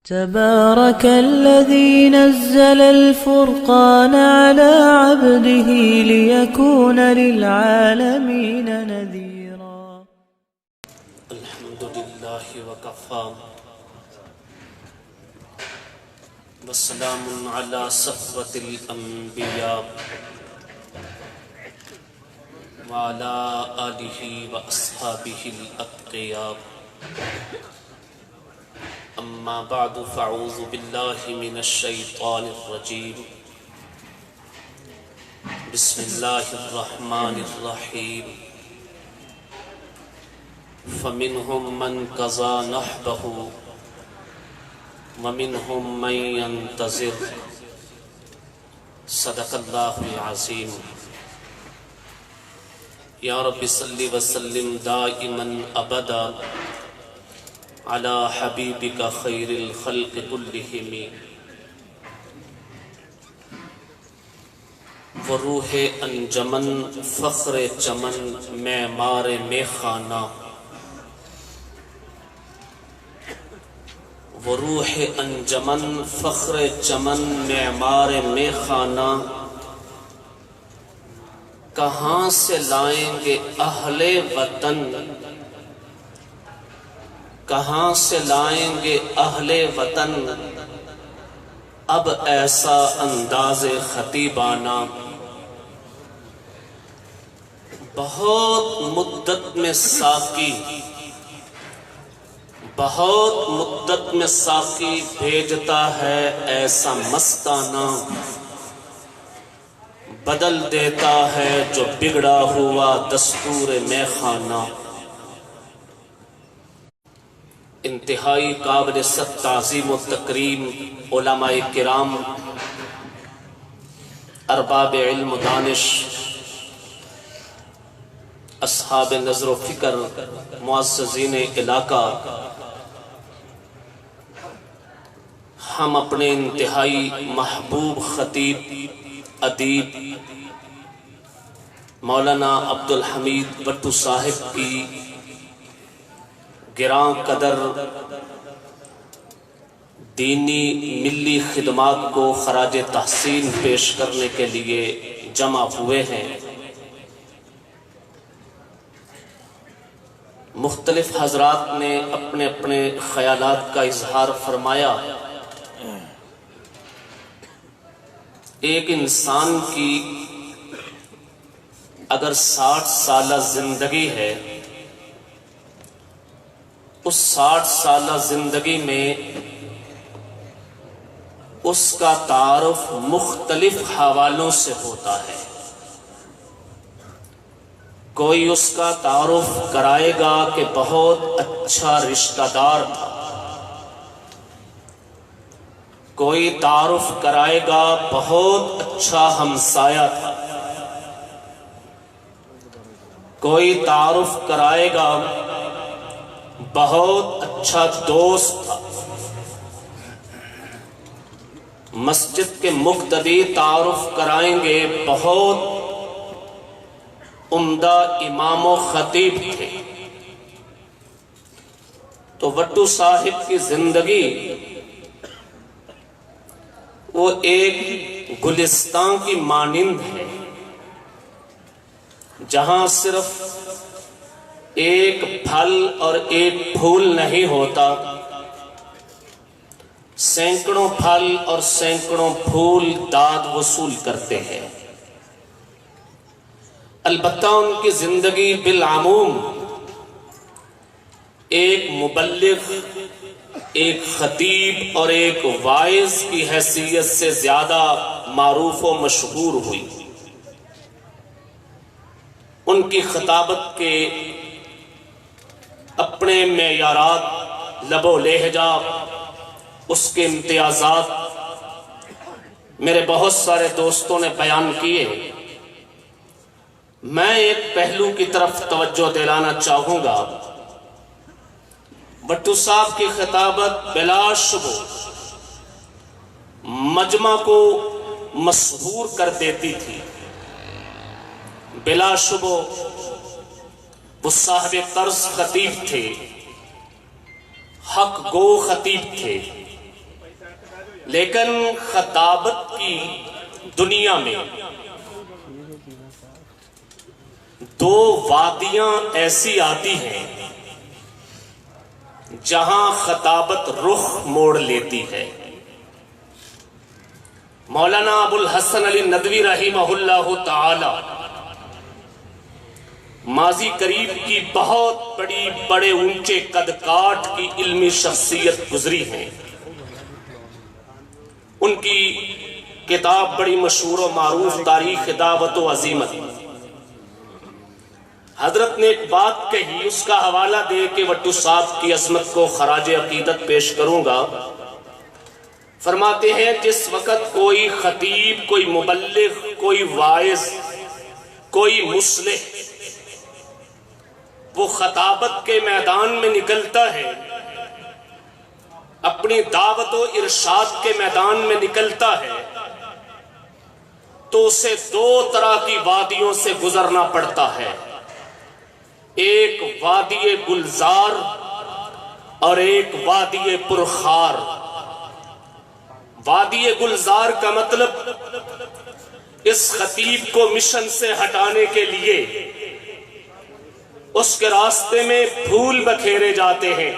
تبارك الذي نزل الفرقان على عبده ليكون للعالمين نذيرا. الحمد لله وكفى والسلام على صفوة الأنبياء وعلى آله وأصحابه الأتقياء. أما بعد فأعوذ بالله من الشيطان الرجيم. بسم الله الرحمن الرحيم. فمنهم من قضى نحبه ومنهم من ينتظر. صدق الله العظيم. یا رب صلی وسلم دائما ابدا على حبیبک خیر الخلق کلہم. وہ روح انجمن فخر چمن معمار میخانہ. وہ روح انجمن فخر چمن معمار میخانہ. کہاں سے لائیں گے اہل وطن، کہاں سے لائیں گے اہل وطن، اب ایسا انداز خطیبانہ. بہت مدت میں ساقی، بہت مدت میں ساقی بھیجتا ہے ایسا مستانہ. بدل دیتا ہے جو بگڑا ہوا دستور میخانہ. انتہائی قابل تعظیم و تکریم علماء کرام، ارباب علم و دانش، اصحاب نظر و فکر، معززین علاقہ، ہم اپنے انتہائی محبوب خطیب ادیب مولانا عبدالحمید بٹو صاحب کی گراں قدر دینی ملی خدمات کو خراج تحسین پیش کرنے کے لیے جمع ہوئے ہیں. مختلف حضرات نے اپنے اپنے خیالات کا اظہار فرمایا. ایک انسان کی اگر 60 سالہ زندگی ہے، اس 60 سالہ زندگی میں اس کا تعارف مختلف حوالوں سے ہوتا ہے. کوئی اس کا تعارف کرائے گا کہ بہت اچھا رشتہ دار تھا، کوئی تعارف کرائے گا بہت اچھا ہمسایہ تھا، کوئی تعارف کرائے گا بہت اچھا دوست تھا. مسجد کے مقتدی تعارف کرائیں گے بہت عمدہ امام و خطیب تھے. تو بٹو صاحب کی زندگی وہ ایک گلستان کی مانند ہے، جہاں صرف ایک پھل اور ایک پھول نہیں ہوتا، سینکڑوں پھل اور سینکڑوں پھول داد وصول کرتے ہیں. البتہ ان کی زندگی بالعموم ایک مبلغ، ایک خطیب اور ایک واعظ کی حیثیت سے زیادہ معروف و مشہور ہوئی. ان کی خطابت کے اپنے معیارات، لب و لہجہ، اس کے امتیازات میرے بہت سارے دوستوں نے بیان کیے. میں ایک پہلو کی طرف توجہ دلانا چاہوں گا. بٹو صاحب کی خطابت بلا شبہ مجمع کو مسحور کر دیتی تھی. بلا شبہ وہ صاحب طرز خطیب تھے، حق گو خطیب تھے. لیکن خطابت کی دنیا میں دو وادیاں ایسی آتی ہیں جہاں خطابت رخ موڑ لیتی ہے۔ مولانا ابو الحسن علی ندوی رحمہ اللہ تعالی ماضی قریب کی بہت بڑے اونچے قد کاٹ کی علمی شخصیت گزری ہیں۔ ان کی کتاب بڑی مشہور و معروف تاریخ دعوت و عزیمت، حضرت نے ایک بات کہی، اس کا حوالہ دے کے وٹو صاحب کی عظمت کو خراج عقیدت پیش کروں گا۔ فرماتے ہیں جس وقت کوئی خطیب، کوئی مبلغ، کوئی واعظ، کوئی مصلح وہ خطابت کے میدان میں نکلتا ہے، اپنی دعوت و ارشاد کے میدان میں نکلتا ہے، تو اسے دو طرح کی وادیوں سے گزرنا پڑتا ہے، ایک وادی گلزار اور ایک وادی پرخار۔ وادی گلزار کا مطلب اس خطیب کو مشن سے ہٹانے کے لیے اس کے راستے میں پھول بکھیرے جاتے ہیں۔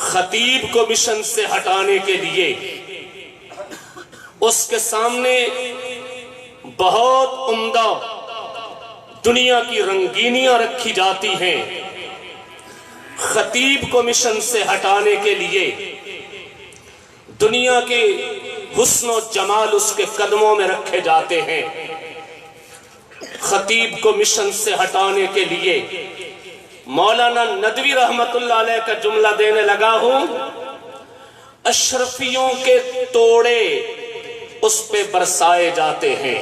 خطیب کو مشن سے ہٹانے کے لیے اس کے سامنے بہت عمدہ دنیا کی رنگینیاں رکھی جاتی ہیں۔ خطیب کو مشن سے ہٹانے کے لیے دنیا کے حسن و جمال اس کے قدموں میں رکھے جاتے ہیں۔ خطیب کو مشن سے ہٹانے کے لیے مولانا ندوی رحمت اللہ علیہ کا جملہ دینے لگا ہوں، اشرفیوں کے توڑے اس پہ برسائے جاتے ہیں۔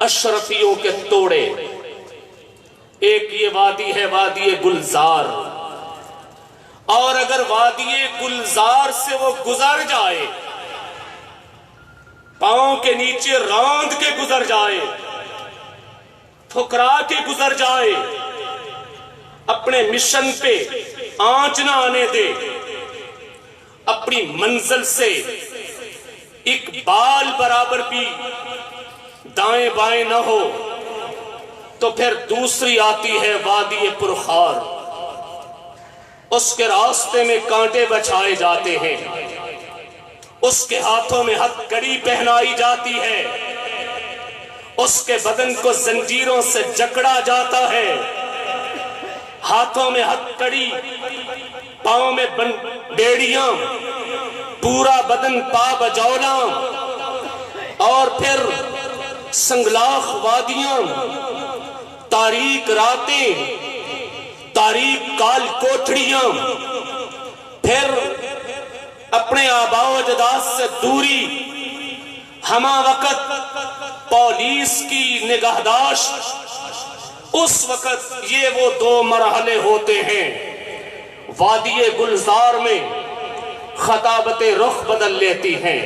اشرفیوں کے توڑے، ایک یہ وادی ہے وادی گلزار، اور اگر وادی گلزار سے وہ گزر جائے، پاؤں کے نیچے راند کے گزر جائے، ٹھکرا کے گزر جائے، اپنے مشن پہ آنچ نہ آنے دے، اپنی منزل سے ایک بال برابر بھی دائیں بائیں نہ ہو، تو پھر دوسری آتی ہے وادی پرخار۔ اس کے راستے میں کانٹے بچھائے جاتے ہیں، اس کے ہاتھوں میں ہتھ کڑی پہنائی جاتی ہے، اس کے بدن کو زنجیروں سے جکڑا جاتا ہے، ہاتھوں میں ہتھ کڑی، پاؤں میں بیڑیاں، پورا بدن پا بجولا، اور پھر سنگلاخ وادیاں، تاریک راتیں، تاریک کال کوٹڑیاں، پھر اپنے آباء و اجداد سے دوری، ہمہ وقت پولیس کی نگہداشت۔ اس وقت یہ وہ دو مرحلے ہوتے ہیں۔ وادی گلزار میں خطابت رخ بدل لیتی ہیں،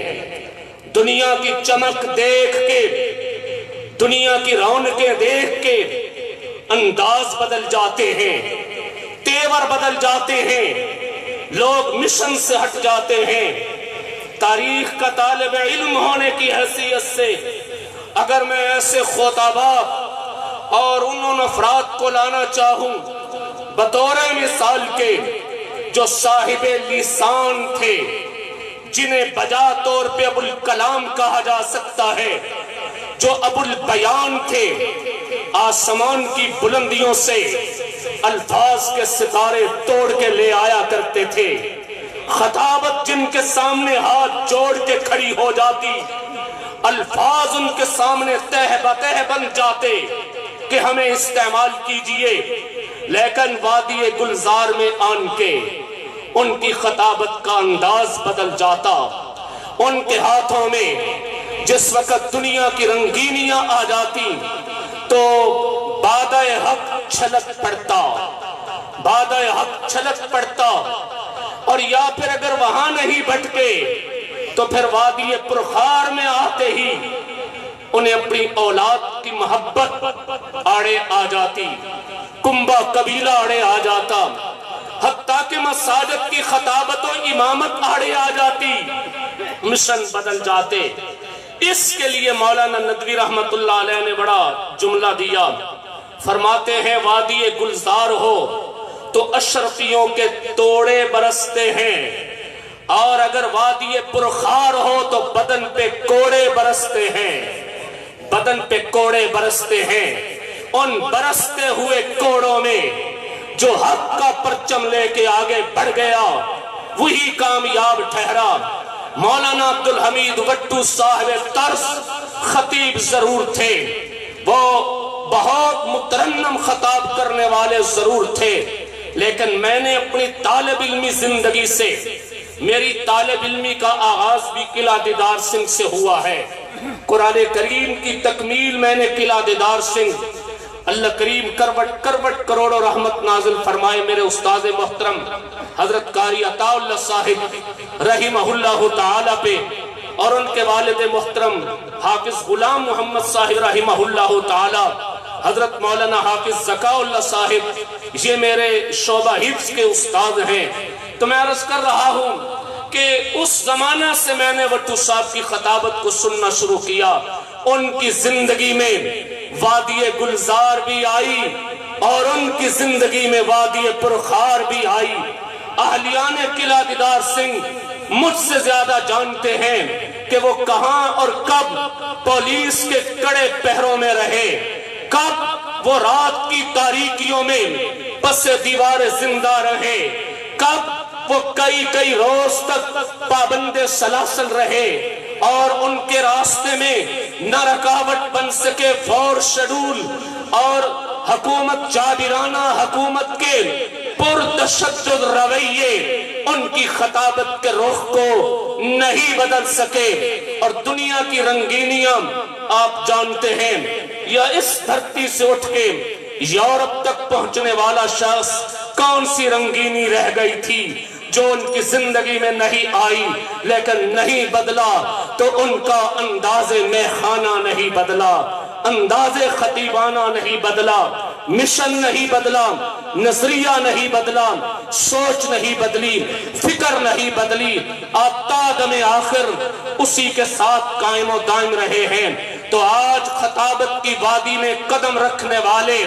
دنیا کی چمک دیکھ کے، دنیا کی رونقیں دیکھ کے انداز بدل جاتے ہیں، تیور بدل جاتے ہیں، لوگ مشن سے ہٹ جاتے ہیں۔ تاریخ کا طالب علم ہونے کی حیثیت سے اگر میں ایسے خطباء اور ان افراد کو لانا چاہوں بطور مثال کے جو صاحب لسان تھے، جنہیں بجا طور پہ ابو الکلام کہا جا سکتا ہے، جو ابو البیان تھے، آسمان کی بلندیوں سے الفاظ کے ستارے توڑ کے لے آیا کرتے تھے، خطابت جن کے سامنے ہاتھ جوڑ کے کھڑی ہو جاتی، الفاظ ان کے سامنے تہ بتہ بن جاتے کہ ہمیں استعمال کیجئے، لیکن وادی گلزار میں آن کے ان کی خطابت کا انداز بدل جاتا۔ ان کے ہاتھوں میں جس وقت دنیا کی رنگینیاں آ جاتی تو بادہ حق چھلک پڑتا، بادہ حق چھلک پڑتا، اور یا پھر اگر وہاں نہیں بھٹکے تو پھر وادی پرخار میں آتے ہی انہیں اپنی اولاد کی محبت آڑے آ جاتی، کنبہ قبیلہ آڑے آ جاتا، حتیٰ کہ مساجد کی خطابت و امامت آڑے آ جاتی، مشن بدل جاتے۔ اس کے لیے مولانا ندوی رحمت اللہ علیہ نے بڑا جملہ دیا، فرماتے ہیں وادی گلزار ہو تو اشرفیوں کے توڑے برستے ہیں، اور اگر وادی پرخار ہو تو بدن پہ کوڑے برستے ہیں، بدن پہ کوڑے برستے ہیں۔ ان برستے ہوئے کوڑوں میں جو حق کا پرچم لے کے آگے بڑھ گیا وہی کامیاب ٹھہرا۔ مولانا عبدالحمید وٹو صاحب طرز خطیب ضرور تھے، وہ بہت مترنم خطاب کرنے والے ضرور تھے، لیکن میں نے اپنی طالب علمی زندگی سے، میری طالب علمی کا آغاز بھی قلعہ دیدار سنگھ سے ہوا ہے۔ قرآن کریم کی تکمیل میں نے قلعہ دیدار سنگھ، اللہ کریم کروٹ کروٹ کروڑوں رحمت نازل فرمائے میرے استاد محترم حضرت قاری عطا اللہ صاحب رحمہ اللہ تعالی پہ، اور ان کے والد محترم حافظ غلام محمد صاحب رحمہ اللہ تعالی، حضرت مولانا حافظ ذکا اللہ صاحب، یہ میرے شعبہ حفظ کے استاد ہیں۔ تو میں عرض کر رہا ہوں کہ اس زمانہ سے میں نے وٹو صاحب کی خطابت کو سننا شروع کیا۔ ان کی زندگی میں وادی گلزار بھی آئی اور ان کی زندگی میں وادی پرخار بھی آئی۔ اہلیان قلعہ دیدار سنگھ مجھ سے زیادہ جانتے ہیں کہ وہ کہاں اور کب پولیس کے کڑے پہروں میں رہے، کب وہ رات کی تاریکیوں میں پس دیوار زندہ رہے، کب وہ کئی روز تک پابند سلاسل رہے، اور ان کے راستے میں نہ رکاوٹ بن سکے فور شیڈول اور حکومت جابرانہ حکومت کے پرتشدد رویے ان کی خطابت کے رخ کو نہیں بدل سکے۔ اور دنیا کی رنگینیاں آپ جانتے ہیں، یا اس دھرتی سے اٹھ کے یورپ تک پہنچنے والا شخص کون سی رنگینی رہ گئی تھی جو ان کی زندگی میں نہیں آئی، لیکن نہیں بدلا تو ان کا انداز میخانہ نہیں بدلا، انداز خطیبانہ نہیں بدلا، مشن نہیں بدلا، نظریہ نہیں بدلا، سوچ نہیں بدلی، فکر نہیں بدلی، آپ تا دم آخر اسی کے ساتھ قائم و دائم رہے ہیں۔ تو آج خطابت کی وادی میں قدم رکھنے والے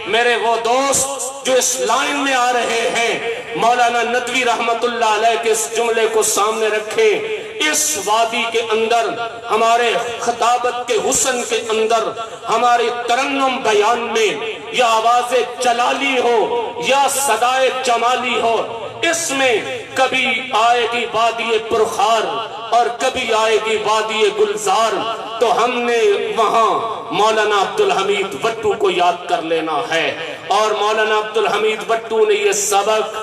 میرے وہ دوست جو اس لائن میں آ رہے ہیں، مولانا ندوی رحمت اللہ علیہ کے اس جملے کو سامنے رکھے، اس وادی کے اندر ہمارے خطابت کے حسن کے اندر، ہمارے ترنم بیان میں یا آواز جلالی ہو یا صدائے جمالی ہو، اس میں کبھی آئے گی وادی پرخار اور کبھی آئے گی وادی گلزار، تو ہم نے وہاں مولانا عبدالحمید وٹو کو یاد کر لینا ہے۔ اور مولانا عبدالحمید وٹو نے یہ سبق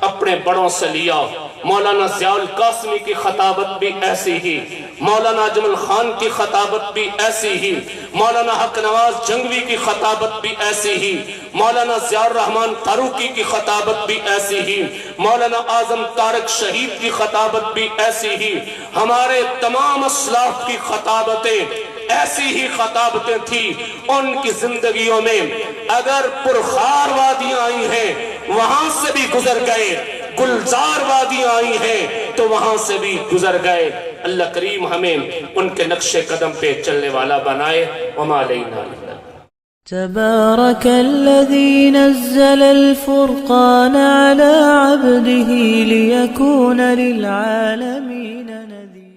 اپنے بڑوں سے لیا۔ مولانا ضیاء القاسمی کی خطابت بھی ایسی ہی، مولانا اجمل خان کی خطابت بھی ایسی ہی، مولانا حق نواز جنگوی کی خطابت بھی ایسی ہی، مولانا ضیاء الرحمن فاروقی کی خطابت بھی ایسی ہی، مولانا اعظم طارق شہید کی خطابت بھی ایسی ہی، ہمارے تمام اسلاف کی خطابتیں ایسی ہی خطابتیں تھی۔ ان کی زندگیوں میں اگر پرخار وادیاں آئی ہیں وہاں سے بھی گزر گئے، گلزار وادیاں آئی ہیں تو وہاں سے بھی گزر گئے۔ اللہ کریم ہمیں ان کے نقش قدم پہ چلنے والا بنائے۔ وما علینا الا تبارك الذي نزل الفرقان على عبده ليكون للعالمين نذيرا